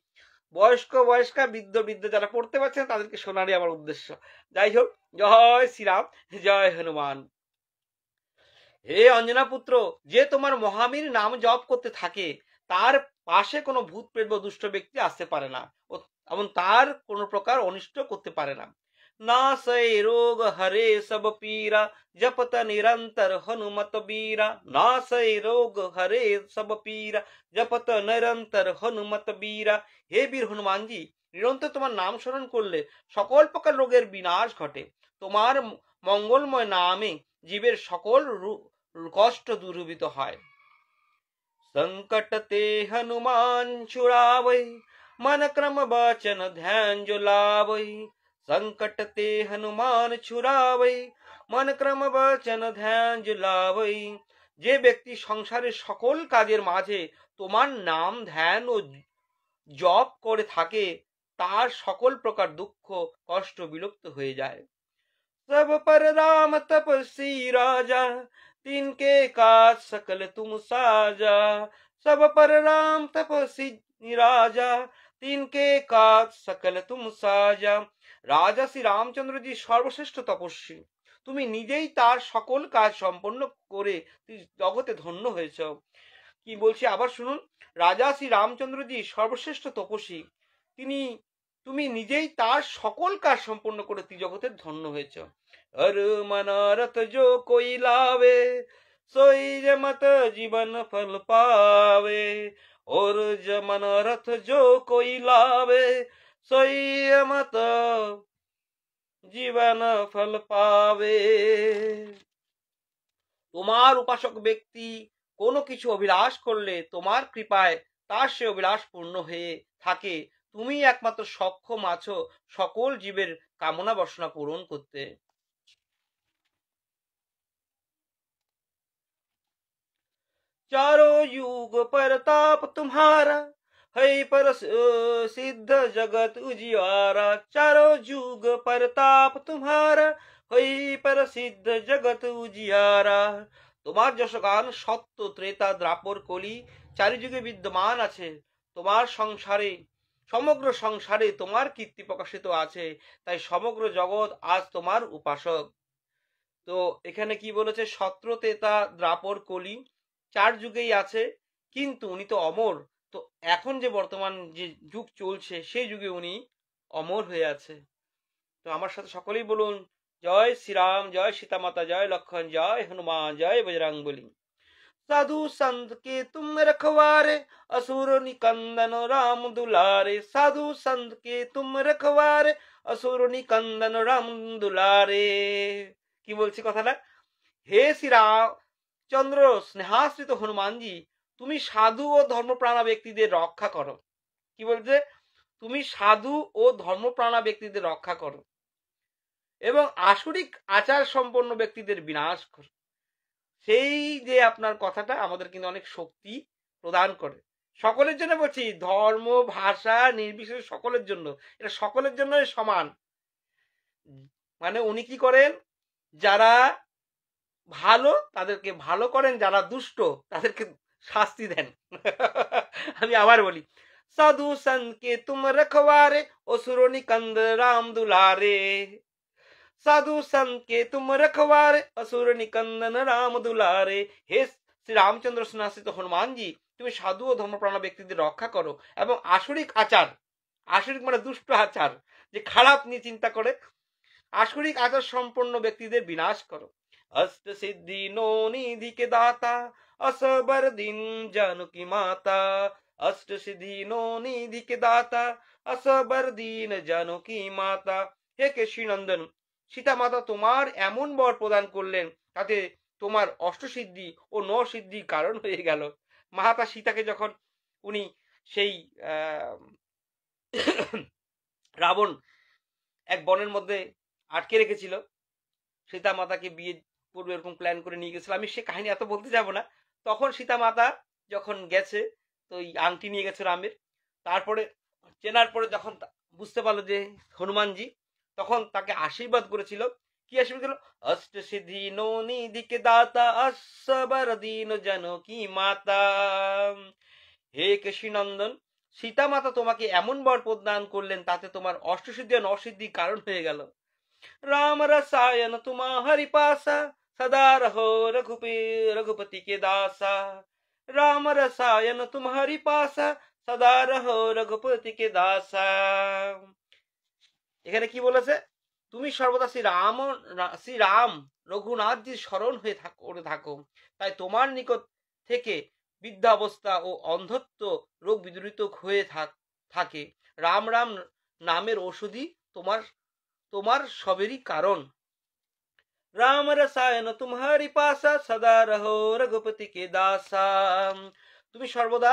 বয়স্কা বৃদ্ধ যারা পড়তে পারছেন তাদেরকে শোনারই আমার উদ্দেশ্য। যাই হোক, জয় শ্রীরাম, জয় হনুমান। হে অঞ্জনা পুত্র, যে তোমার মহাবীর নাম জপ করতে থাকে, তার পাশে কোনো ভূত প্রেত বা দুষ্ট ব্যক্তি আসতে পারে না এবং তার কোনো প্রকার অনিষ্ট করতে পারে না। नासै रोग हरे सब पीरा, जपत निरंतर हनुमत बीरा, नासै रोग हरे सब पीरा, जपत निरंतर हनुमत बीरा। হে বীর হনুমানজি, নিরন্তর তোমার নাম স্মরণ করলে সকল প্রকার রোগের বিনাশ ঘটে। তোমার মঙ্গলময় নামে জীবের সকল কষ্ট দূরীভূত হয়। संकट ते हनुमान छुड़ावै, मन क्रम बचन ध्यान जो लावै, संकट ते हनुमान छुड़ावै, मन क्रम बचन ध्यान जो लावै। যে ব্যক্তি সংসারের সকল কাজের মাঝে তোমার নাম ধ্যান ও জপ করে থাকে, তার সকল প্রকার দুঃখ কষ্ট বিলুপ্ত হয়ে যায়। सब पर राम तपस्वी राजा, तिनके काज सकल तुम साजा। सब पर राम तपस्वी राजा, तिनके काज सकल तुम साजा। রাজা শ্রী রামচন্দ্রজি সর্বশ্রেষ্ঠ তপস্বী, তুমি নিজেই তার সকল কাজ সম্পন্ন করে জগতে ধন্য হয়েছ। কি বলছি আবার শুনুন, রাজা শ্রী রামচন্দ্রজি সর্বশ্রেষ্ঠ তপস্বী, তুমি নিজেই তার সকল কাজ সম্পন্ন করে জগতে ধন্য হয়েছ। हर मनोरथ जो कोई लावे, सोई जमत जीवन फल पावे। और जो मनोरथ जो कोई लावे, सोई जमत জীবন ফল পাবে। তোমার উপাসক ব্যক্তি কোনো কিছু অভিলাষ করলে তোমার কৃপায় তার সে অভিলাষ পূর্ণ হয়ে থাকে। তুমি একমাত্র সক্ষম আছো সকল জীবের কামনা বাসনা পূরণ করতে। चारों युग परताप तुम्हारा, है पर सिद्ध जगत उजियारा। चारों युग परताप तुम्हारा, है पर सिद्ध जगत उजियारा। তোমার যশগান সত্য ত্রেতা দ্রাপর কলি চারিযুগে বিদ্যমান আছে। তোমার সংসারে সমগ্র সংসারে তোমার কীর্তি প্রকাশিত আছে, তাই সমগ্র জগৎ আজ তোমার উপাসক। তো এখানে কি বলেছে, সত্য ত্রেতা দ্রাপর কলি চার যুগেই আছে, কিন্তু উনি তো অমর। তো এখন যে বর্তমান যে যুগ চলছে সেই যুগে উনি অমর হয়ে আছে। তো আমার সাথে সকলেই বলুন, জয় শ্রীরাম, জয় সীতা মাতা, জয় লক্ষণ, জয় হনুমান, জয় বজরংবলী। साधु संत के तुम रखवारे, असुर निकंदन राम दुलारे। साधु संत के तुम रखवारे, असुर निकंदन राम दुलारे। কি বলছি কথাটা, হে শ্রীরাম চন্দ্র স্নেহাশ্রিত হনুমানজি, তুমি সাধু ও ধর্মপ্রাণা ব্যক্তিদের রক্ষা করো। কি বলছে, তুমি সাধু ও ধর্মপ্রাণা ব্যক্তিদের রক্ষা করো এবং আসরিক আচার সম্পন্ন ব্যক্তিদের বিনাশ করো। সেই যে আপনার কথাটা আমাদের কিন্তু অনেক শক্তি প্রদান করে। সকলের জন্য বলছি, ধর্ম ভাষা নির্বিশেষে সকলের জন্য, এটা সকলের জন্য সমান। মানে উনি কি করেন, যারা ভালো তাদেরকে ভালো করেন, যারা দুষ্ট তাদেরকে শাস্তি দেন। আমি আবার বলি, সাধু संत के तुम रखवारे, असुरो निकंद राम दुलारे। साधु संत के तुम रखवारे, असुर निकंदन राम दुलारे। হে শ্রী রামচন্দ্র স্নেহাশ্রিত হনুমানজি, তুমি সাধু ও ধর্মপ্রাণ ব্যক্তিদের রক্ষা করো এবং আসরিক আচার, আসরিক মানে দুষ্ট আচার, যে খারাপ নিয়ে চিন্তা করে, আসরিক আচার সম্পন্ন ব্যক্তিদের বিনাশ করো। अष्ट सिद्धि नो निधि के दाता, असबर दिन जानकी माता। अष्ट सिद्धि नो निधि के दाता, असबर दीन जानकी माता। হে কেশী নন্দন, সীতা মাতা তোমার এমন বর প্রদান করলেন তাতে তোমার অষ্টসিদ্ধি ও নসিদ্ধি কারণ হয়ে গেল। মাতা সীতাকে যখন উনি সেই রাবণ এক বনের মধ্যে আটকে রেখেছিল, সীতা মাতাকে বিয়ে পূর্বে এরকম প্ল্যান করে নিয়ে গেছিল, আমি সে কাহিনী এত বলতে যাব না। তখন সীতা মাতা যখন গেছে, তো ওই আংটি নিয়ে গেছে রামের, তারপরে চেনার পরে যখন বুঝতে পারলো যে হনুমানজি, তখন তাকে আশীর্বাদ করেছিল। কি আশীর্বাদ করলো, অষ্ট সিদ্ধি নো নিধি কে দাতা, আসবার দীন জানকী মাতা। হে কেশী নন্দন, সীতা মাতা তোমাকে এমন বর প্রদান করলেন তাতে তোমার অষ্টসিদ্ধি ও নসিদ্ধি কারণ হয়ে গেল। राम रसायन तुम्हारी पासा, सदा रहो रघुपति के दासा। राम रसायन तुम्हारी पासा, सदा रहो रघुपति के दासा। এখানে কি বলেছে, তুমি সর্বদা শ্রীরাম রঘুনাথজির স্মরণ হয়ে থাকো, তাই তোমার নিকট থেকে বৃদ্ধাবস্থা ও অন্ধত্ব রোগ বিদূরিত হয়ে থাকে। রাম রাম নামের ঔষধি তোমার সবেরই কারণ। राम रसायन तुम्हारी पासा, सदा रहो रघुपति के दासा। তুমি সর্বদা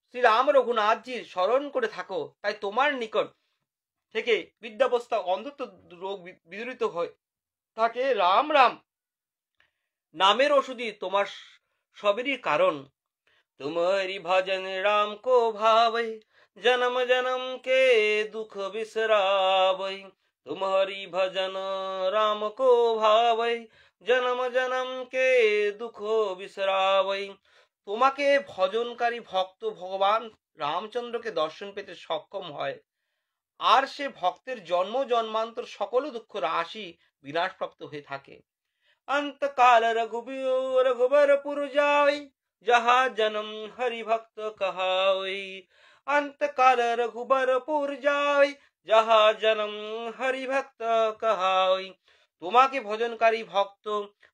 শ্রীরাম রঘুনাথজির স্মরণ করে থাকো, তাই তোমার নিকট থেকে বৃদ্ধাবস্থা অন্ধত্ব রোগ বিদূরিত হয়ে থাকে। রাম রাম নামের ঔষধি তোমার সবেরই কারণ। तुम्हारी भजन राम को भावे, जन्म जन्म के दुख बिसरावै, तुम्हारी भजन राम को भावै, जन्म जन्म के दुख बिसरावै। তোমাকে ভজনকারী ভক্ত ভগবান রামচন্দ্রকে দর্শন পেতে সক্ষম হয়, আর সে ভক্তের জন্ম জন্মান্তর সকল দুঃখ রাশি বিনাশপ্রাপ্ত হয়ে থাকে। अंतकाल रघुबर पुर जाई, जहाँ जन्म हरि भक्त कहाई। अंतकाल रघुबरपुर जाई, जहाँ जन्म हरि भक्त कहाई। তোমাকে ভজনকারী ভক্ত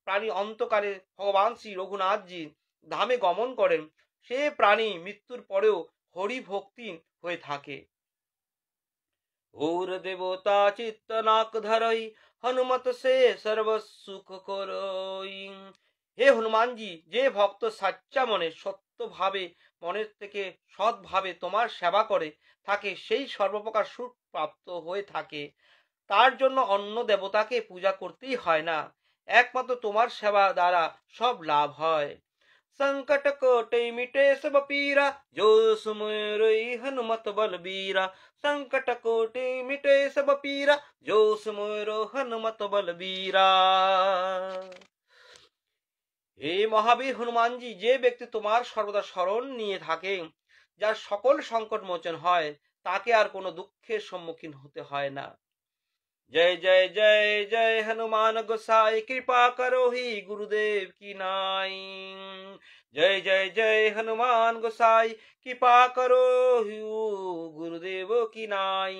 প্রাণী অন্তকালে ভগবান শ্রী রঘুনাথজি ধামে গমন করেন, সে প্রাণী মৃত্যুর পরেও হরি ভক্তি হয়ে থাকে। ঘোর দেবতা চিত্ত নাক ধরই, হনুমত সে সর্ব সুখ করই। হে হনুমানজি, যে ভক্ত সাচ্চা মনে সত্য ভাবে মনের থেকে সৎ ভাবে তোমার সেবা করে থাকে, সেই সর্বপ্রকার সুখ প্রাপ্ত হয়ে থাকে। তার জন্য অন্য দেবতাকে পূজা করতেই হয় না, একমাত্র তোমার সেবা দ্বারা সব লাভ হয়। संकट कोटि मिटे सब पीरा, जो सुमिरै हनुमत बलबीरा। संकट कोटि मिटे सब पीरा, जो सुमिरो हनुमत बलबीरा। হে মহাবীর হনুমানজি, যে ব্যক্তি তোমার সর্বদা স্মরণ নিয়ে থাকে, যার সকল সংকট মোচন হয়, তাকে আর কোনো দুঃখের সম্মুখীন হতে হয় না। जय जय जय जय हनुमान गोसाई, कृपा करो ही गुरुदेव की नाई। जय जय जय हनुमान गोसाई, कृपा करो ही गुरुदेव की नाई।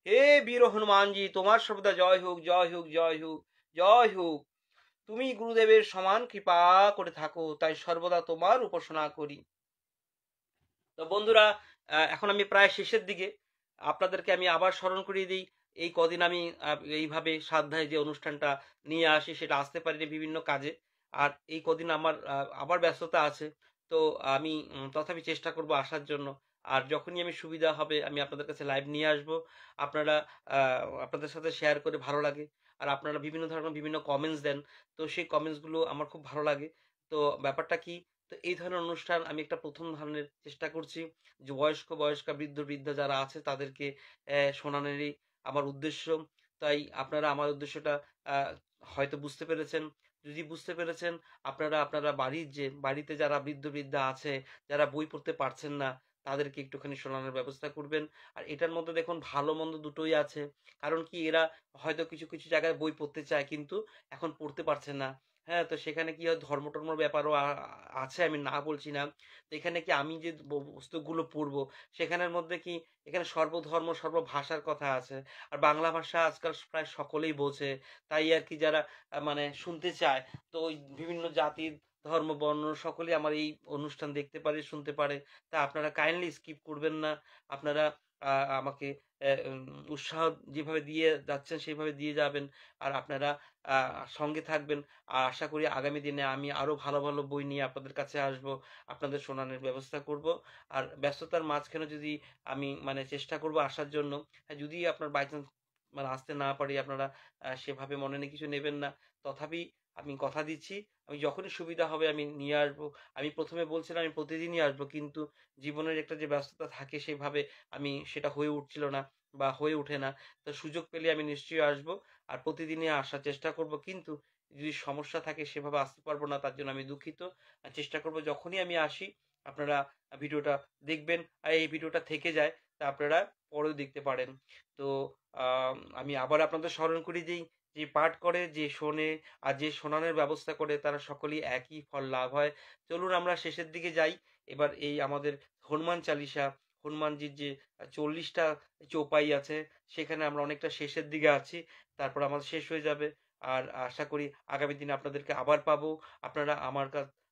হে বীর হনুমানজি, তোমার সর্বদা জয় হোক, জয় হোক, জয় হোক, জয় হোক। তুমি গুরুদেবের সমান কৃপা করে থাকো, তাই সর্বদা তোমার উপাসনা করি। তো বন্ধুরা, এখন আমি প্রায় শেষের দিকে। আপনাদেরকে আমি আবার স্মরণ করিয়ে দিই, এই কদিন আমি এইভাবে সাধ্যায় যে অনুষ্ঠানটা নিয়ে আসি, সেটা আসতে পারিনি বিভিন্ন কাজে। আর এই কদিন আমার আবার ব্যস্ততা আছে। তো আমি তথাপি চেষ্টা করব আসার জন্য। আর যখনই আমি সুবিধা হবে আমি আপনাদের কাছে লাইভ নিয়ে আসব। আপনারা আপনাদের সাথে শেয়ার করে ভালো লাগে। আর আপনারা বিভিন্ন ধরনের বিভিন্ন কমেন্টস দেন। তো সেই কমেন্টসগুলো আমার খুব ভালো লাগে। তো ব্যাপারটা কি, তো এই ধরনের অনুষ্ঠান আমি একটা প্রথম ধরনের চেষ্টা করছি, যে বয়স্কা বৃদ্ধা যারা আছে তাদেরকে শোনানোরই আমার উদ্দেশ্য। তাই আপনারা আমার উদ্দেশ্যটা আহ, হয়তো বুঝতে পেরেছেন। যদি বুঝতে পেরেছেন, আপনারা আপনারা বাড়িতে যারা বৃদ্ধা আছে, যারা বই পড়তে পারছেন না, তাদেরকে একটুখানি শোনানোর ব্যবস্থা করবেন। আর এটার মধ্যে দেখুন ভালো মন্দ দুটোই আছে। কারণ কি, এরা হয়তো কিছু কিছু জায়গায় বই পড়তে চায় কিন্তু এখন পড়তে পারছে না। হ্যাঁ, তো সেখানে কি হয়, ধর্ম টর্মর ব্যাপারও আছে, আমি না বলছি না। তো এখানে কি আমি যে পুস্তকগুলো পড়বো, সেখানের মধ্যে কি এখানে সর্বধর্ম সর্বভাষার কথা আছে। আর বাংলা ভাষা আজকাল প্রায় সকলেই বোঝে। তাই আর কি, যারা মানে শুনতে চায়, তো ওই বিভিন্ন জাতির ধর্ম বর্ণ সকলেই আমার এই অনুষ্ঠান দেখতে পারে, শুনতে পারে। তা আপনারা কাইন্ডলি স্কিপ করবেন না। আপনারা আমাকে উৎসাহ যেভাবে দিয়ে যাচ্ছেন সেইভাবে দিয়ে যাবেন। আর আপনারা সঙ্গে থাকবেন। আর আশা করি আগামী দিনে আমি আরো ভালো ভালো বই নিয়ে আপনাদের কাছে আসব, আপনাদের শোনানোর ব্যবস্থা করব। আর ব্যস্ততার মাঝখানে যদি আমি মানে চেষ্টা করব আসার জন্য। হ্যাঁ, যদি আপনার বাই চান্স মানে আসতে না পারি, আপনারা সেভাবে মনে নিয়ে কিছু নেবেন না। তথাপি আমি কথা দিচ্ছি, আমি যখনই সুবিধা হবে আমি নিয়ে আসবো। আমি প্রথমে বলছিলাম আমি প্রতিদিনই আসবো, কিন্তু জীবনের একটা যে ব্যস্ততা থাকে সেভাবে আমি সেটা হয়ে উঠছিল না বা হয়ে ওঠে না। তো সুযোগ পেলে আমি নিশ্চয়ই আসবো। আর প্রতিদিনই আসার চেষ্টা করব, কিন্তু যদি সমস্যা থাকে সেভাবে আসতে পারবো না, তার জন্য আমি দুঃখিত। চেষ্টা করব যখনই আমি আসি আপনারা ভিডিওটা দেখবেন। আর এই ভিডিওটা থেকে যায় তা আপনারা পরেও দেখতে পারেন। তো আমি আবার আপনাদের স্মরণ করিয়ে দিই, যে পাঠ করে, যে শোনে আর যে শোনানোর ব্যবস্থা করে, তারা সকলেই একই ফল লাভ হয়। চলুন আমরা শেষের দিকে যাই। এবার এই আমাদের হনুমান চালিসা, হনুমানজির যে 40টা চৌপাই আছে, সেখানে আমরা অনেকটা শেষের দিকে আছি। তারপর আমাদের শেষ হয়ে যাবে। আর আশা করি আগামী দিনে আপনাদেরকে আবার পাবো। আপনারা আমার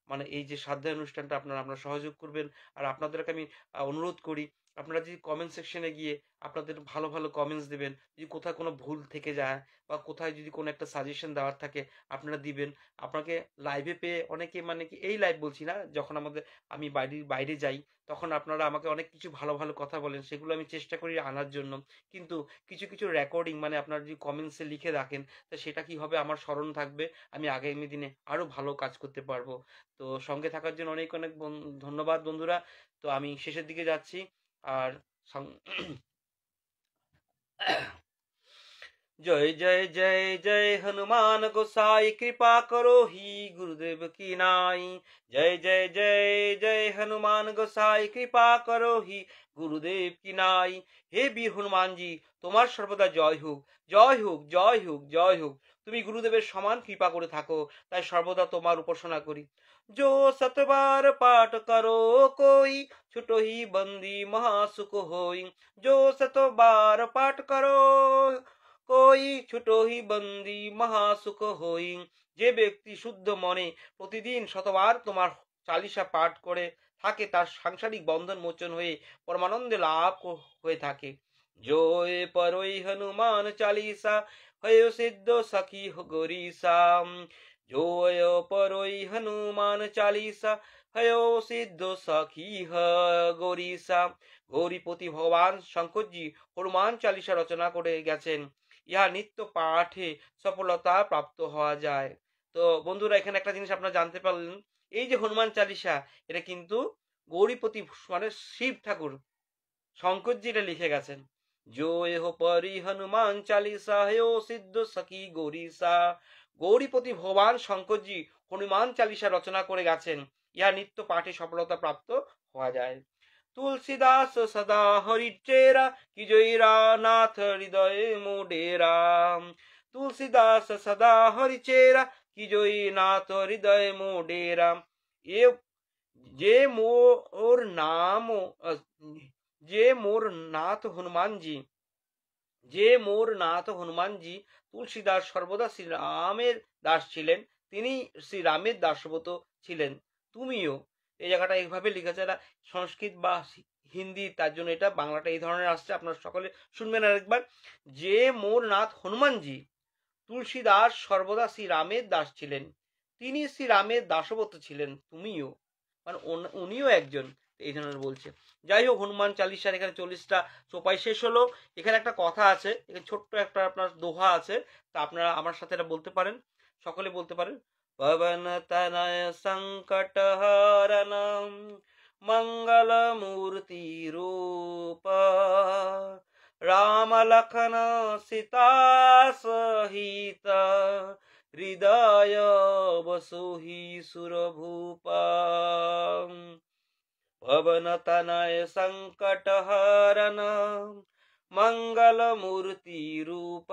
মানে এই যে স্বাধ্যায় অনুষ্ঠানটা আপনারা সহযোগ করবেন। আর আপনাদেরকে আমি অনুরোধ করি, আপনারা যদি কমেন্ট সেকশনে গিয়ে আপনাদের ভালো ভালো কমেন্টস দেবেন। যদি কোথাও কোনো ভুল থেকে যায় বা কোথায় যদি কোনো একটা সাজেশন দেওয়ার থাকে, আপনারা দিবেন। আপনাকে লাইভে পেয়ে অনেকে, মানে কি এই লাইভ বলছি না, যখন আমি বাইরে যাই, তখন আপনারা আমাকে অনেক কিছু ভালো ভালো কথা বলেন, সেগুলো আমি চেষ্টা করি আনার জন্য। কিন্তু কিছু কিছু রেকর্ডিং মানে আপনারা যদি কমেন্টসে লিখে রাখেন, তো সেটা কি হবে, আমার স্মরণ থাকবে, আমি আগামী দিনে আরো ভালো কাজ করতে পারবো। তো সঙ্গে থাকার জন্য অনেক অনেক ধন্যবাদ বন্ধুরা। তো আমি শেষের দিকে যাচ্ছি। আর जय जय जय जय हनुमान गोसाई, कृपा करो ही गुरुदेव की नाई। जय जय जय जय हनुमान गोसाई, कृपा करो ही गुरुदेव की नाई। हे वीर हनुमान जी, তোমার সর্বদা জয় হোক, জয় হোক, জয় হোক, জয় হোক। তুমি গুরুদেবের সমান কৃপা করে থাকো, তাই সর্বদা তোমার উপাসনা করি। जो सतबार पाठ करो कोई, छुटो ही बंदी महासुख होई। जो सतबार पाठ करो कोई, ছুটো হি বন্দি মহাসুখ হই। যে ব্যক্তি শুদ্ধ মনে প্রতিদিন শতবার তোমার চালিসা পাঠ করে থাকে, তার সাংসারিক বন্ধন মোচন হয়ে পরমানন্দে লাভ হয়ে থাকে। জয় পরই হনুমান চালিসা, হয়ে সিদ্ধ সখী গরিসা। জয় পরই হনুমান চালিসা, হয়ে সিদ্ধ সখী গরিসা। গৌরীপতি ভগবান শঙ্করজি হনুমান চালিসা রচনা করে গেছেন, ইহা নিত্য পাঠে সফলতা প্রাপ্ত হওয়া যায়। তো বন্ধুরা, এখানে একটা জিনিস আপনারা জানতে পারলেন, এই যে হনুমান চালিসা, এটা কিন্তু গৌরীপতি মানে শিব ঠাকুর শঙ্করজি এটা লিখে গেছেন। जो हो परी हनुमान चालीसा, हेओ सिद्ध सखी गौरीसा। গৌরীপতি ভগবান শঙ্করজি হনুমান চালিসা রচনা করে গেছেন, ইহা নিত্য পাঠে সফলতা প্রাপ্ত হওয়া যায়। तुलसीदास सदा हरि चेरा, की जयरा नाथ हृदय मोडेरा। तुलसीदास सदा हरि चेरा, की जय नाथ हृदय मोडेरा। ये जे मोर नाम, যে মোর নাথ হনুমান জি, যে মোর নাথ হনুমান জি তুলসীদাস সর্বদা শ্রীরামের দাস ছিলেন, তিনি শ্রীরামের দাসবত ছিলেন, তুমিও। এই জায়গাটা এইভাবে লিখেছে, এটা সংস্কৃত বা হিন্দি, তার জন্য এটা বাংলাটা এই ধরনের আসছে, আপনারা সকলে শুনবেন আরেকবার। যে মোর নাথ হনুমানজি তুলসীদাস সর্বদা শ্রীরামের দাস ছিলেন, তিনি শ্রীরামের দাসবত ছিলেন, তুমিও, মানে উনিও একজন, এই ধরনের বলছে। যাই হোক, হনুমান চালিসার এখানে 40টা চোপাই শেষ হলো। এখানে একটা কথা আছে, এখানে ছোট্ট একটা আপনার দোহা আছে, তা আপনারা আমার সাথে এটা বলতে পারেন, সকলে বলতে পারেন। পবন তনয় সংকট হরণম, मंगल मूर्ति रूप, राम लखन सीता सहित, हृदय बसुहि सुरभूप। पवन तनय संकट हरन, मंगल मूर्ति रूप,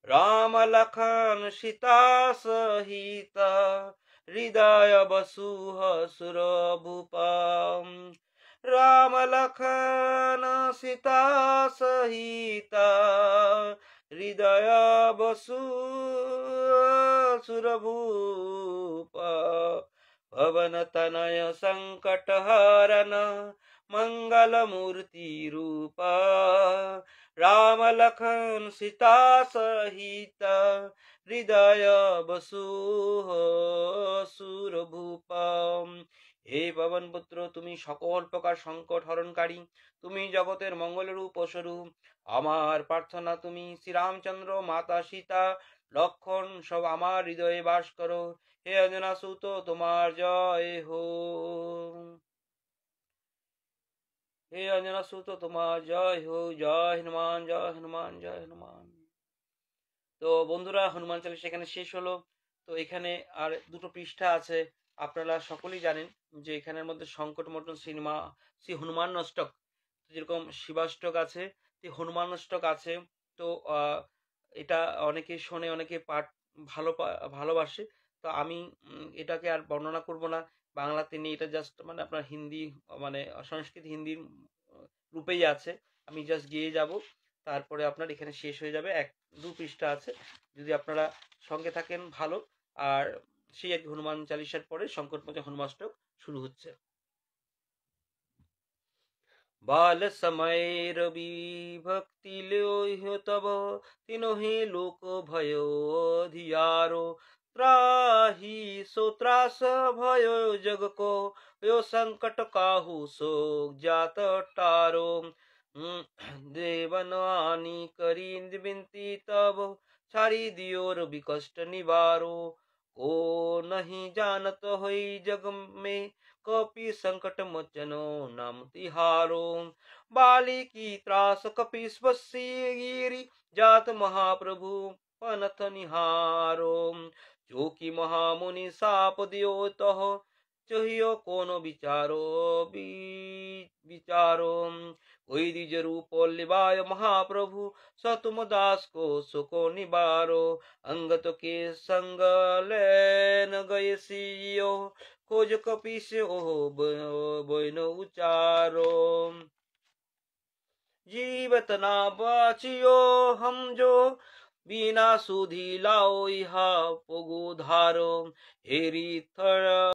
राम लखन सीता सहित, हृदय बसुह सुरभूप। राम लखन सीता सहित, हृदय बसु सुरभूप। पवन तनय संकट हरन, मंगल मूर्ति रूप, राम लखन सीता सहित, हृदय बसुह सुरभूप। হে পবন পুত্র, তুমি সকল প্রকার সংকট হরণকারী, তুমি জগতের মঙ্গলরূপ ও স্বরূপ। আমার প্রার্থনা, তুমি শ্রীরামচন্দ্র, মাতা সীতা, লক্ষণ সব আমার হৃদয়ে বাস করো। হে অঞ্জনা সুত, তোমার জয় হো। হে অঞ্জনা সুত, তোমার জয় হো। জয় হনুমান, জয় হনুমান, জয় হনুমান। তো বন্ধুরা, হনুমান চালিসা এখানে শেষ হলো। তো এখানে আর দুটো পৃষ্ঠা আছে, আপনারা সকলেই জানেন যে এখানের মধ্যে সংকট মোচন সিনেমা, শ্রী হনুমান অষ্টক, যেরকম শিবাষ্টক আছে, হনুমান অষ্টক আছে। তো এটা অনেকে শোনে, অনেকে পাঠ ভালোবাসে। তো আমি এটাকে আর বর্ণনা করব না, বাংলাতে নেই, এটা জাস্ট মানে আপনার হিন্দি, মানে সংস্কৃত হিন্দির রূপেই আছে। আমি জাস্ট গিয়ে যাব, তারপরে আপনার এখানে শেষ হয়ে যাবে, 1-2 পৃষ্ঠা আছে। যদি আপনারা সঙ্গে থাকেন ভালো। আর সেই এক হনুমান চালিসার পরে সংকটমোচন হনুমাষ্টক শুরু হচ্ছে। बाल समय रवि भक्ति ल्योहि तब, तिन्हि लोक भयो धियारो। त्राहि सो त्रास भयो जग को, यो संकट काहू शोक जात टारो। देवन आनी करी विनती तब, छाड़ी दियो रवि कष्ट निवारो। को नहीं जानत होई जग में, कपि संकट मोचनो नाम तिहारो बाली की त्रास कपि स्वस्य गिरि जात महाप्रभु पनथ निहारो जो कि महामुनि साप दियो तह चहियो कोनो विचारो विचारो कोई द्विज रूप लिवाय महाप्रभु सतुम दास को सुको निबारो अंगत के संग लेन गए सियो खोज कपीस ओह बोइन उचारो जीवत ना बाचियो हम जो बिना सुधी लाओ इहा पोगो धारो हेरी थर